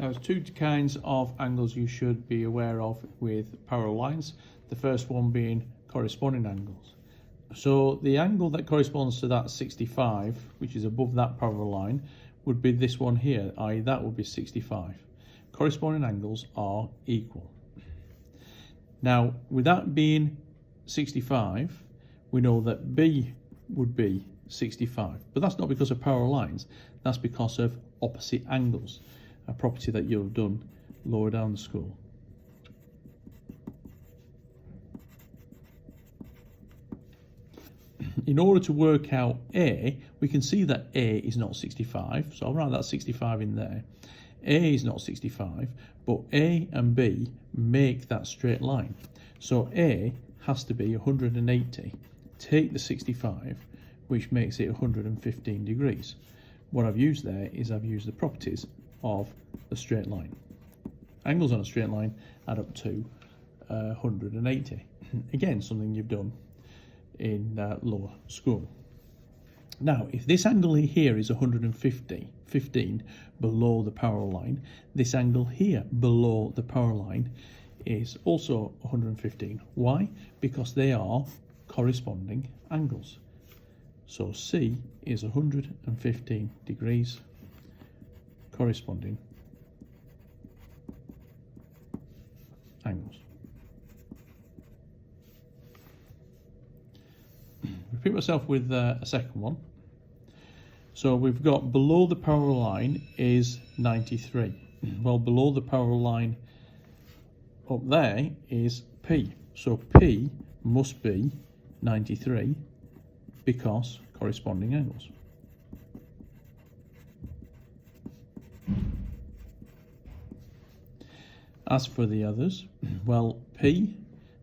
Now, there's two kinds of angles you should be aware of with parallel lines. The first one being corresponding angles. So the angle that corresponds to that 65, which is above that parallel line, would be this one here, i.e. that would be 65. Corresponding angles are equal. Now, with that being 65, we know that B would be 65, but that's not because of parallel lines, that's because of opposite angles, a property that you'll have done lower down the school. In order to work out A, we can see that A is not 65, so I'll write that 65 in there. A is not 65, but A and B make that straight line. So A has to be 180. Take the 65, which makes it 115 degrees. What I've used there is I've used the properties of a straight line. Angles on a straight line add up to 180. Again, something you've done in lower school. Now, if this angle here is 115 below the parallel line, this angle here below the parallel line is also 115. Why? Because they are corresponding angles. So C is 115 degrees corresponding angles. Repeat myself with a second one. So we've got below the parallel line is 93. Well, below the parallel line up there is P. So P must be 93 because corresponding angles. As for the others, well, P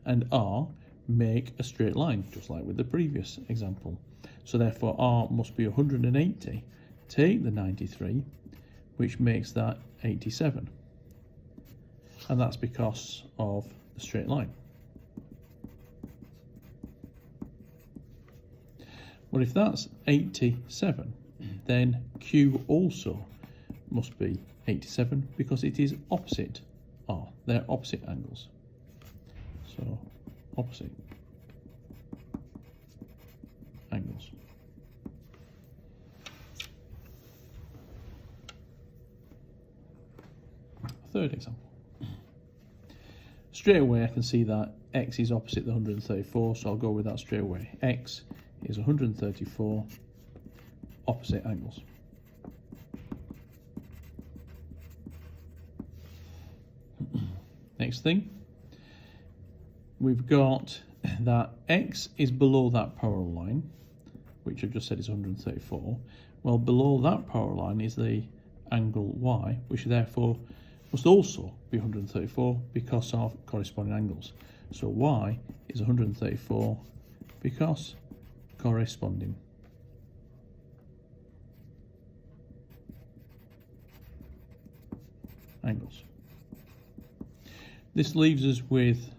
and R make a straight line, just like with the previous example. So therefore R must be 180. Take the 93, which makes that 87. And that's because of the straight line. Well, if that's 87, then Q also must be 87 because it is opposite R. They're opposite angles. So opposite angles. Third example. Straight away I can see that X is opposite the 134, so I'll go with that straight away. X is 134 opposite angles. Next thing, we've got that X is below that parallel line, which I've just said is 134. Well, below that parallel line is the angle Y, which therefore must also be 134 because of corresponding angles. So Y is 134 because corresponding angles. This leaves us with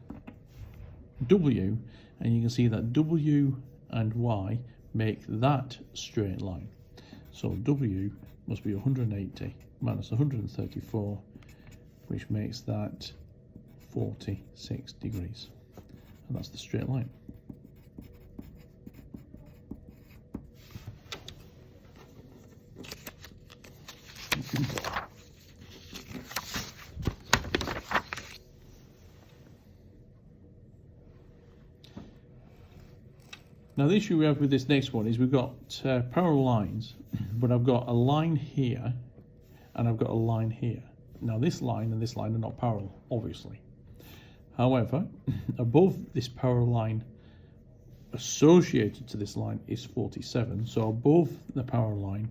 W, and you can see that W and Y make that straight line. So W must be 180 minus 134, which makes that 46 degrees. And that's the straight line. Now the issue we have with this next one is we've got parallel lines, but I've got a line here and I've got a line here. Now this line and this line are not parallel, obviously. However, above this parallel line associated to this line is 47. So above the parallel line,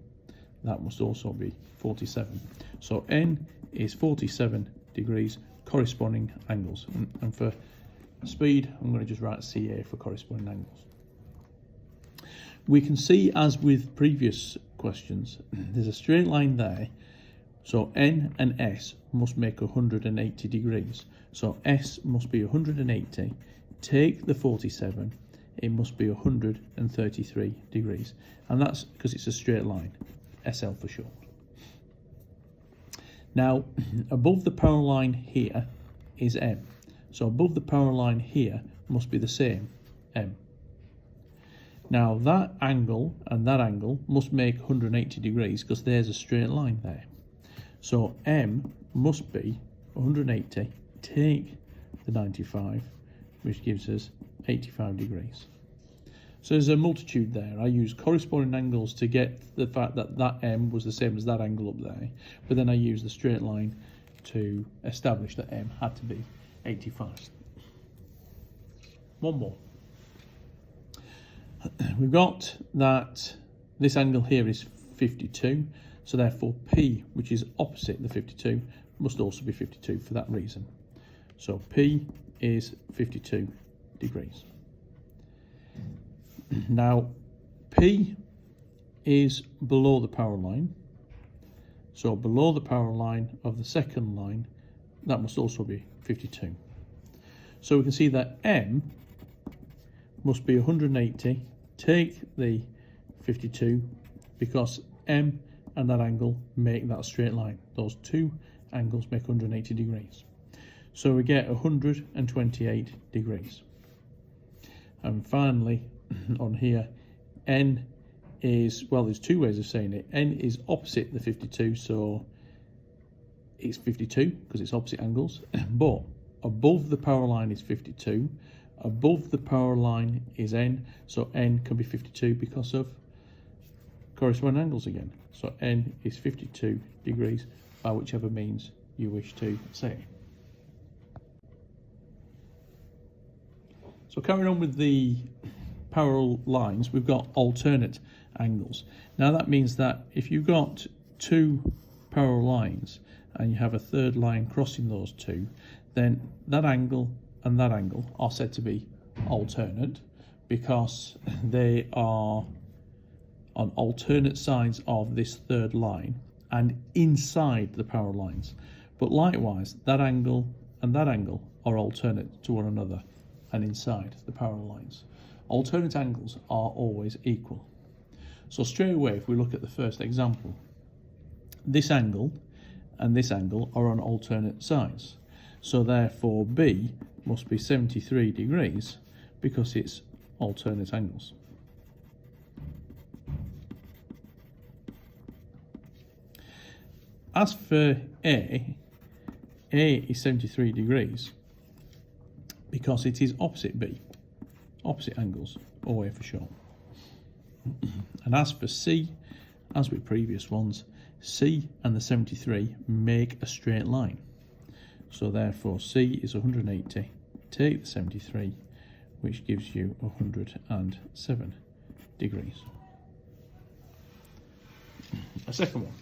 that must also be 47. So N is 47 degrees corresponding angles. And for speed, I'm going to just write CA for corresponding angles. We can see, as with previous questions, there's a straight line there. So N and S must make 180 degrees. So S must be 180. Take the 47, it must be 133 degrees. And that's because it's a straight line, SL for short. Now, above the power line here is M. So above the power line here must be the same, M. Now that angle and that angle must make 180 degrees because there's a straight line there. So M must be 180, take the 95, which gives us 85 degrees. So there's a multitude there. I use corresponding angles to get the fact that that M was the same as that angle up there, but then I use the straight line to establish that M had to be 85. One more. We've got that this angle here is 52, so therefore P, which is opposite the 52, must also be 52 for that reason. So P is 52 degrees. Now P is below the power line, so below the power line of the second line, that must also be 52. So we can see that M must be 180, take the 52, because M and that angle make that straight line. Those two angles make 180 degrees. So we get 128 degrees. And finally, on here, N is, well, there's two ways of saying it. N is opposite the 52, so it's 52 because it's opposite angles, but above the power line is 52, above the power line is N, so N can be 52 because of corresponding angles again. So N is 52 degrees by whichever means you wish to say it. So carrying on with the parallel lines, we've got alternate angles. Now that means that if you've got two parallel lines and you have a third line crossing those two, then that angle and that angle are said to be alternate because they are on alternate sides of this third line and inside the power lines. But likewise, that angle and that angle are alternate to one another and inside the power lines. Alternate angles are always equal. So straight away, if we look at the first example, this angle and this angle are on alternate sides. So therefore B must be 73 degrees because it's alternate angles. As for A is 73 degrees because it is opposite B, opposite angles, OA for short. And as for C, as with previous ones, C and the 73 make a straight line. So therefore C is 180, take the 73, which gives you 107 degrees. A second one.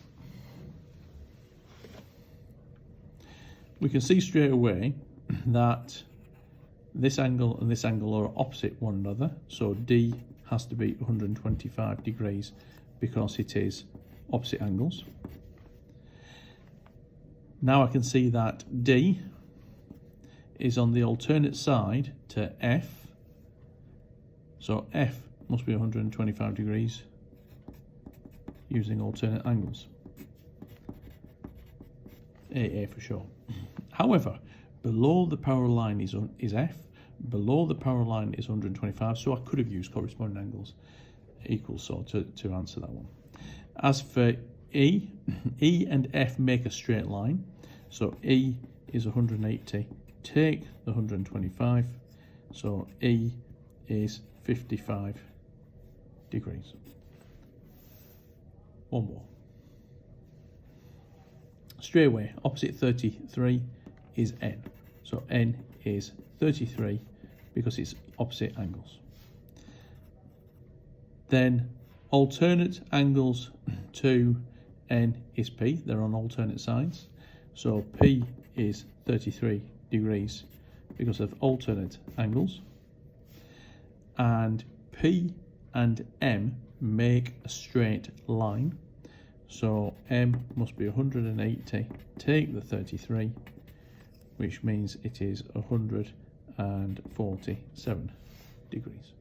We can see straight away that this angle and this angle are opposite one another, so D has to be 125 degrees because it is opposite angles. Now I can see that D is on the alternate side to F, so F must be 125 degrees using alternate angles. AA for sure. However, below the power line is F, below the power line is 125, so I could have used corresponding angles equal so to answer that one. As for E, E and F make a straight line, so E is 180, take the 125, so E is 55 degrees. One more. Straight away, opposite 33 is N, so N is 33 because it's opposite angles. Then alternate angles to N is P, they're on alternate sides, so P is 33 degrees because of alternate angles, and P and M make a straight line, so M must be 180, take the 33, which means it is 147 degrees.